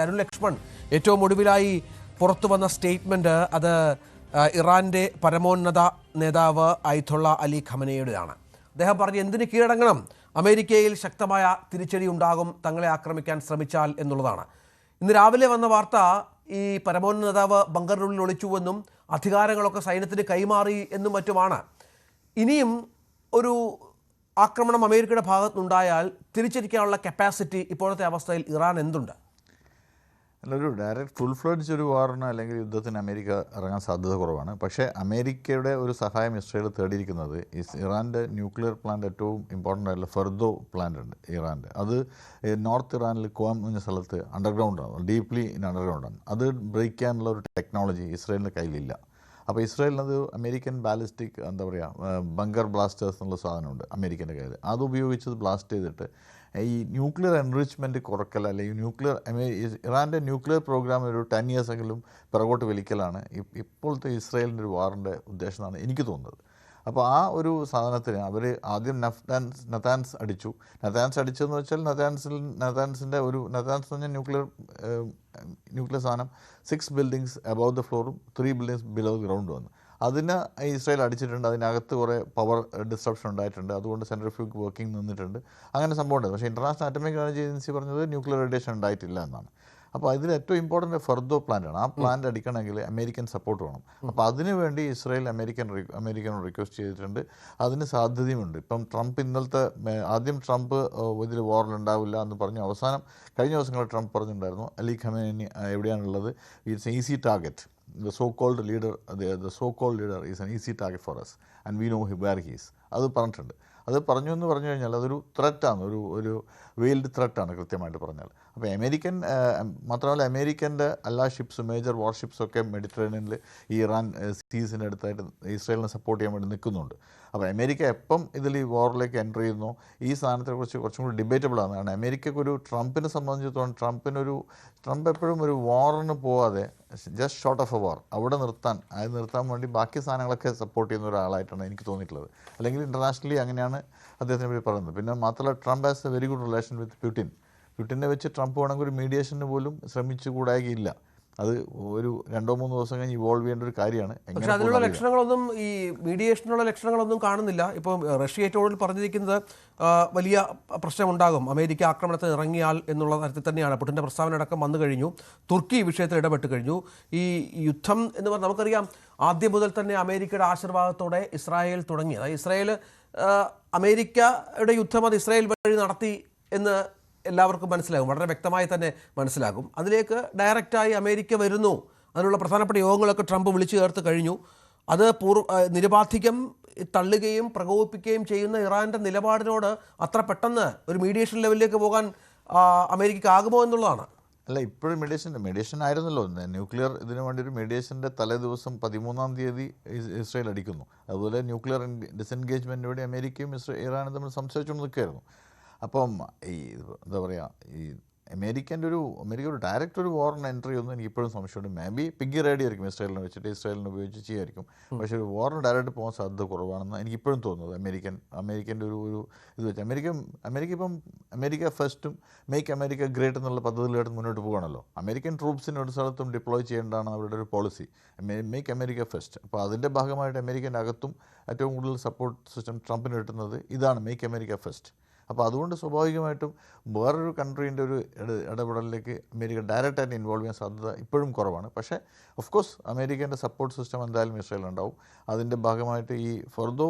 അരുൺ ലക്ഷ്മൺ, ഏറ്റവും ഒടുവിലായി പുറത്തു വന്ന സ്റ്റേറ്റ്മെന്റ് അത് ഇറാന്റെ പരമോന്നത നേതാവ് അയത്തുള്ള അലി ഖമനേയുടേതാണ്. അദ്ദേഹം പറഞ്ഞു, എന്തിന് കീഴടങ്ങണം, അമേരിക്കയിൽ ശക്തമായ തിരിച്ചടി ഉണ്ടാകും തങ്ങളെ ആക്രമിക്കാൻ ശ്രമിച്ചാൽ എന്നുള്ളതാണ്. ഇന്ന് രാവിലെ വന്ന വാർത്ത ഈ പരമോന്നത നേതാവ് ബങ്കറിനുള്ളിൽ ഒളിച്ചുവെന്നും അധികാരങ്ങളൊക്കെ സൈന്യത്തിന് കൈമാറി എന്നും മറ്റുമാണ്. ഇനിയും ഒരു ആക്രമണം അമേരിക്കയുടെ ഭാഗത്തുനിന്നുണ്ടായാൽ തിരിച്ചടിക്കാനുള്ള കപ്പാസിറ്റി ഇപ്പോഴത്തെ അവസ്ഥയിൽ ഇറാൻ എന്തുണ്ട്? ഒരു ഡയറക്റ്റ് ഫുൾ ഫ്ലഡ്ജ് ഒരു വാറിന് അല്ലെങ്കിൽ യുദ്ധത്തിന് അമേരിക്ക ഇറങ്ങാൻ സാധ്യത കുറവാണ്. പക്ഷേ അമേരിക്കയുടെ ഒരു സഹായം ഇസ്രയേൽ തേടിയിരിക്കുന്നത് ഇറാൻ്റെ ന്യൂക്ലിയർ പ്ലാന്റ്, ഏറ്റവും ഇമ്പോർട്ടൻ്റ് ആയിട്ടുള്ള ഫെർദോ പ്ലാന്റ് ഉണ്ട് ഇറാൻ്റെ. അത് നോർത്ത് ഇറാനിൽ കോം എന്ന സ്ഥലത്ത് അണ്ടർഗ്രൗണ്ടാണ്, ഡീപ്ലി അണ്ടർഗ്രൗണ്ടാണ്. അത് ബ്രേക്ക് ചെയ്യാനുള്ള ഒരു ടെക്നോളജി ഇസ്രയേലിൻ്റെ കയ്യിലില്ല. അപ്പോൾ ഇസ്രയേലിനത് അമേരിക്കൻ ബാലിസ്റ്റിക് ബങ്കർ ബ്ലാസ്റ്റേഴ്സ് എന്നുള്ള സാധനമുണ്ട് അമേരിക്കൻ്റെ കയ്യിൽ. അത് ഉപയോഗിച്ച് ബ്ലാസ്റ്റ് ചെയ്തിട്ട് ഈ ന്യൂക്ലിയർ എൻറിച്ച്മെൻറ്റ് കുറക്കൽ, അല്ലെങ്കിൽ ഇറാൻ്റെ ന്യൂക്ലിയർ പ്രോഗ്രാം ഒരു 10 years എങ്കിലും പിറകോട്ട് വലിക്കലാണ് ഇപ്പോഴത്തെ ഇസ്രയേലിൻ്റെ ഒരു വാറിൻ്റെ ഉദ്ദേശം എന്നാണ് എനിക്ക് തോന്നുന്നത്. അപ്പോൾ ആ ഒരു സാധനത്തിന് അവർ ആദ്യം നതാൻസ് അടിച്ചെന്ന് വെച്ചാൽ നതാൻസിൻ്റെ നതാൻസ് എന്ന് പറഞ്ഞാൽ ന്യൂക്ലിയർ സാധനം 6 buildings above the ഫ്ലോറും 3 buildings below the ground വന്നു. അതിന് ഇസ്രയേൽ അടിച്ചിട്ടുണ്ട്. അതിനകത്ത് കുറേ പവർ ഡിസ്ട്രപ്ഷൻ ഉണ്ടായിട്ടുണ്ട്. അതുകൊണ്ട് സെൻട്രിഫ്യൂഗ് വർക്കിംഗ് നിന്നിട്ടുണ്ട്. അങ്ങനെ സംഭവം ഉണ്ട്. പക്ഷേ ഇൻ്റർനാഷണൽ അറ്റോമിക് എനർജി ഏജൻസി പറഞ്ഞത് ന്യൂക്ലിയർ റേഡിയേഷൻ ഉണ്ടായിട്ടില്ല എന്നാണ്. അപ്പോൾ ഇതിൽ ഏറ്റവും ഇമ്പോർട്ടൻ്റ് ഫെർദോ പ്ലാന്റാണ്. ആ പ്ലാന്റ് അടിക്കണമെങ്കിൽ അമേരിക്കൻ സപ്പോർട്ട് വേണം. അപ്പോൾ അതിനുവേണ്ടി ഇസ്രയേൽ അമേരിക്കനോട് റിക്വസ്റ്റ് ചെയ്തിട്ടുണ്ട്. അതിന് സാധ്യതയുമുണ്ട്. ഇപ്പം ആദ്യം ട്രംപ് ഇതിൽ വാറിലുണ്ടാവില്ല എന്ന് പറഞ്ഞു. അവസാനം കഴിഞ്ഞ ദിവസങ്ങളിൽ ട്രംപ് പറഞ്ഞിട്ടുണ്ടായിരുന്നു അലി ഖമേനി എവിടെയാണുള്ളത്, it's an easy target. The so-called leader is an easy target for us and we know where he is. അത് പറഞ്ഞിട്ടുണ്ട്. അത് പറഞ്ഞു എന്ന് പറഞ്ഞു കഴിഞ്ഞാൽ അതൊരു ത്രെറ്റാണ്, ഒരു വെയിൽഡ് ത്രെറ്റാണ് കൃത്യമായിട്ട് പറഞ്ഞാൽ. അപ്പോൾ മാത്രമല്ല അമേരിക്കൻ്റെ എല്ലാ ഷിപ്സും, മേജർ വാർഷിപ്സൊക്കെ മെഡിറ്ററേനിയനിൽ ഈ ഇറാൻ സീസിൻ്റെ അടുത്തായിട്ട് ഇസ്രയേലിനെ സപ്പോർട്ട് ചെയ്യാൻ വേണ്ടി നിൽക്കുന്നുണ്ട്. അപ്പോൾ അമേരിക്ക എപ്പം ഇതിൽ ഈ വാറിലേക്ക് എൻ്റർ ചെയ്യുന്നു ഈ സാധനത്തെക്കുറിച്ച് കുറച്ചും കൂടി ഡിബേറ്റബിളാണ്. കാരണം അമേരിക്കയ്ക്കൊരു ട്രംപിനെ സംബന്ധിച്ചിടത്തോളം ട്രംപ് എപ്പോഴും ഒരു വാറിന് പോവാതെ just short of a war അവിടെ നിർത്താൻ വേണ്ടി ബാക്കി സാധനങ്ങളൊക്കെ സപ്പോർട്ട് ചെയ്യുന്ന ഒരാളായിട്ടാണ് എനിക്ക് തോന്നിയിട്ടുള്ളത്. അല്ലെങ്കിൽ ഇൻ്റർനാഷണലി അങ്ങനെയാണ് അദ്ദേഹത്തിനെ പറ്റി പറയുന്നത്. പിന്നെ മാത്രമല്ല Trump has a very good relation with പുടിനെ വെച്ച് ട്രംപ് വേണമെങ്കിൽ ഒരു മീഡിയേഷന് പോലും ശ്രമിച്ചുകൂടായില്ല. അത് ഒരു 2-3 ദിവസം കഴിഞ്ഞ് ഇവോൾവ് ചെയ്യേണ്ട ഒരു കാര്യമാണ്. പക്ഷേ അതിനുള്ള ലക്ഷണങ്ങളൊന്നും, ഈ മീഡിയേഷനുള്ള ലക്ഷണങ്ങളൊന്നും കാണുന്നില്ല. ഇപ്പം റഷ്യ ഏറ്റവും പറഞ്ഞിരിക്കുന്നത് വലിയ പ്രശ്നമുണ്ടാകും അമേരിക്ക ആക്രമണത്തിന് ഇറങ്ങിയാൽ എന്നുള്ള തരത്തിൽ തന്നെയാണ്. പുടിൻ്റെ പ്രസ്താവന അടക്കം വന്നു കഴിഞ്ഞു. തുർക്കി വിഷയത്തിൽ ഇടപെട്ട് കഴിഞ്ഞു. ഈ യുദ്ധം എന്ന് പറഞ്ഞാൽ നമുക്കറിയാം, ആദ്യം മുതൽ തന്നെ അമേരിക്കയുടെ ആശീർവാദത്തോടെ ഇസ്രായേൽ തുടങ്ങി. അതായത് ഇസ്രായേൽ അമേരിക്കയുടെ യുദ്ധം അത് ഇസ്രായേൽ വഴി നടത്തി എന്ന് എല്ലാവർക്കും മനസ്സിലാകും, വളരെ വ്യക്തമായി തന്നെ മനസ്സിലാകും. അതിലേക്ക് ഡയറക്റ്റായി അമേരിക്ക വരുന്നു. അതിനുള്ള പ്രധാനപ്പെട്ട യോഗങ്ങളൊക്കെ ട്രംപ് വിളിച്ചു ചേർത്ത് കഴിഞ്ഞു. അത് നിരുപാധികം തള്ളുകയും പ്രകോപിപ്പിക്കുകയും ചെയ്യുന്ന ഇറാൻ്റെ നിലപാടിനോട് അത്ര പെട്ടെന്ന് ഒരു മീഡിയേഷൻ ലെവലിലേക്ക് പോകാൻ അമേരിക്കയ്ക്ക് ആകുമോ എന്നുള്ളതാണ്. അല്ല, ഇപ്പോഴും മീഡിയേഷൻ ആയിരുന്നല്ലോ. ന്യൂക്ലിയർ ഇതിനു വേണ്ടി ഒരു മീഡിയേഷൻ്റെ തലേദിവസം 13-ം തീയതി ഇസ്രയേൽ അടിക്കുന്നു. അതുപോലെ ന്യൂക്ലിയർ ഡിസെൻഗേജ്മെൻറ്റിന് വേണ്ടി അമേരിക്കയും ഇറാനും തമ്മിൽ സംസാരിച്ചുകൊണ്ട് നിൽക്കുകയായിരുന്നു. അപ്പം ഈ അമേരിക്ക ഒരു ഡയറക്റ്റ് ഒരു വാറിന് എൻട്രി ഒന്നും എനിക്ക് ഇപ്പോഴും സംശയമുണ്ട്. മേ ബി പിഗ്ഗി റെഡി ആയിരിക്കും, ഇസ്രായേലിനെ ഉപയോഗിച്ച് ചെയ്യായിരിക്കും. പക്ഷേ ഒരു വാറിന് ഡയറക്റ്റ് പോകാൻ സാധ്യത കുറവാണെന്ന് എനിക്കിപ്പോഴും തോന്നുന്നത്. അമേരിക്കൻ്റെ ഒരു ഇത് വെച്ച് അമേരിക്ക ഫസ്റ്റും മേക്ക് അമേരിക്ക ഗ്രേറ്റ് എന്നുള്ള പദ്ധതിയിലായിട്ട് മുന്നോട്ട് പോകുകയാണല്ലോ. അമേരിക്കൻ ട്രൂപ്സിന് ഒരു സ്ഥലത്തും ഡിപ്ലോയ് ചെയ്യേണ്ടതാണ് അവരുടെ ഒരു പോളിസി, മേക്ക് അമേരിക്ക ഫസ്റ്റ്. അപ്പോൾ അതിൻ്റെ ഭാഗമായിട്ട് അമേരിക്കൻ്റെ അകത്തും ഏറ്റവും കൂടുതൽ സപ്പോർട്ട് സിസ്റ്റം ട്രംപിന് കിട്ടുന്നത് ഇതാണ്, മേക്ക് അമേരിക്ക ഫസ്റ്റ്. അപ്പോൾ അതുകൊണ്ട് സ്വാഭാവികമായിട്ടും വേറൊരു കൺട്രീൻ്റെ ഒരു ഇടപെടലിലേക്ക് അമേരിക്ക ഡയറക്റ്റായിട്ട് ഇൻവോൾവ് ചെയ്യാൻ സാധ്യത ഇപ്പോഴും കുറവാണ്. പക്ഷേ ഓഫ് കോഴ്സ് അമേരിക്കൻ്റെ സപ്പോർട്ട് സിസ്റ്റം എന്തായാലും ഇസ്രായേലുണ്ടാവും. അതിൻ്റെ ഭാഗമായിട്ട് ഈ ഫെർദോ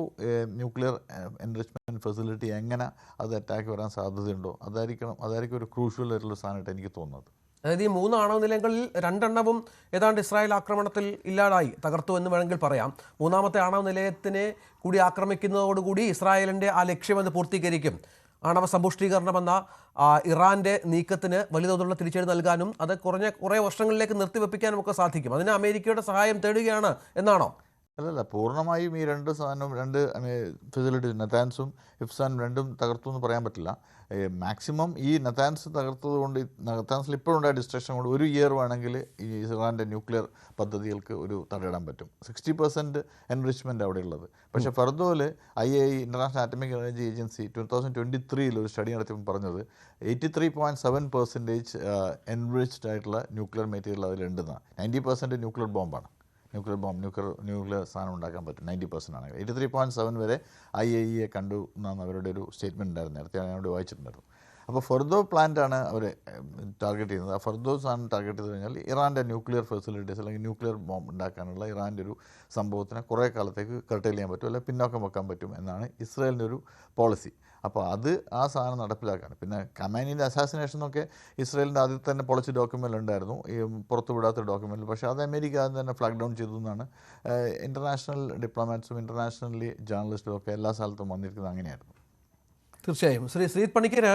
ന്യൂക്ലിയർ എൻറിച്ച്മെൻറ്റ് ഫെസിലിറ്റി എങ്ങനെ അത് അറ്റാക്ക് വരാൻ സാധ്യതയുണ്ടോ അതായിരിക്കും ഒരു ക്രൂഷ്യൽ ആയിട്ടുള്ള സാധനമായിട്ട് എനിക്ക് തോന്നുന്നത്. അതായത് ഈ 3 ആണവ നിലയങ്ങളിൽ 2 എണ്ണവും ഏതാണ്ട് ഇസ്രായേൽ ആക്രമണത്തിൽ ഇല്ലാതായി, തകർത്തു എന്ന് വേണമെങ്കിൽ പറയാം. 3ാമത്തെ ആണവ നിലയത്തിനെ കൂടി ആക്രമിക്കുന്നതോടുകൂടി ഇസ്രായേലിൻ്റെ ആ ലക്ഷ്യമെന്ന് പൂർത്തീകരിക്കും. ആണവ സമ്പുഷ്ടീകരണമെന്ന ഇറാൻ്റെ നീക്കത്തിന് വലിയ തോതിലുള്ള തിരിച്ചടി നൽകാനും അത് കുറേ വർഷങ്ങളിലേക്ക് നിർത്തിവെപ്പിക്കാനും ഒക്കെ സാധിക്കും. അതിന് അമേരിക്കയുടെ സഹായം തേടുകയാണ് എന്നാണോ? അല്ലല്ല, പൂർണ്ണമായും ഈ രണ്ട് സാധനവും രണ്ട് ഫെസിലിറ്റീസ് നത്താൻസും ഇഫ്സാനും രണ്ടും തകർത്തു എന്ന് പറയാൻ പറ്റില്ല. മാക്സിമം ഈ നത്താൻസ് തകർത്തത് കൊണ്ട്, നത്താൻസിൽ ഇപ്പോഴുണ്ടായ ഡിസ്ട്രക്ഷൻ കൊണ്ട് ഒരു ഇയർ വേണമെങ്കിൽ ഈ ഇറാൻ്റെ ന്യൂക്ലിയർ പദ്ധതികൾക്ക് ഒരു തടയിടാൻ പറ്റും. 60% എൻറിച്ച്മെൻ്റ് അവിടെ ഉള്ളത്. പക്ഷേ ഫർദോയിൽ IAEA international atomic energy agency 2023 ഒരു സ്റ്റഡി നടത്തിയപ്പോൾ പറഞ്ഞത് 83.7% എൻറിച്ച്ഡ് ആയിട്ടുള്ള ന്യൂക്ലിയർ മെറ്റീരിയൽ അതിലുണ്ടെന്നാണ്. 90% ന്യൂക്ലിയർ ബോംബാണ്. ന്യൂക്ലിയർ സാധനം ഉണ്ടാക്കാൻ പറ്റും 90% ആണ്. 83.7 വരെ IAEA കണ്ടു എന്നാണ് അവരുടെ ഒരു സ്റ്റേറ്റ്മെൻറ്റ് ഉണ്ടായിരുന്നു. നേരത്തെ ഞാനോട് വായിച്ചിട്ടുണ്ടായിരുന്നു. അപ്പോൾ ഫർദോ പ്ലാന്റാണ് അവർ ടാർഗറ്റ് ചെയ്യുന്നത്. ആ ഫർദോ സാധനം ടാർഗറ്റ് ചെയ്ത് കഴിഞ്ഞാൽ ഇറാൻ്റെ ന്യൂക്ലിയർ ഫെസിലിറ്റീസ് അല്ലെങ്കിൽ ന്യൂക്ലിയർ ബോംബ് ഉണ്ടാക്കാനുള്ള ഇറാൻ്റെ ഒരു സംഭവത്തിനെ കുറേ കാലത്തേക്ക് കർട്ടൈൽ ചെയ്യാൻ പറ്റും, അല്ലെങ്കിൽ പിന്നോക്കം വെക്കാൻ പറ്റും എന്നാണ് ഇസ്രായേലിൻ്റെ ഒരു പോളിസി. അപ്പോൾ അത് ആ സാധനം നടപ്പിലാക്കാണ്. പിന്നെ ഖമേനിയുടെ അസാസിനേഷൻ എന്നൊക്കെ ഇസ്രായേലിൻ്റെ ആദ്യത്തെ തന്നെ പോളിസി ഡോക്യുമെൻ്റ് ഉണ്ടായിരുന്നു, ഈ പുറത്തു വിടാത്ത ഡോക്യുമെൻ്റ്. പക്ഷേ അത് അമേരിക്ക ആദ്യം തന്നെ ഫ്ലാഗ് ഡൗൺ ചെയ്തു എന്നാണ് ഇൻ്റർനാഷണൽ ഡിപ്ലോമാറ്റ്സും ഇൻ്റർനാഷണലി ജേർണലിസ്റ്റും ഒക്കെ എല്ലാ സ്ഥലത്തും വന്നിരിക്കുന്നത് അങ്ങനെയായിരുന്നു. തീർച്ചയായും ശ്രീത് പണിക്കർ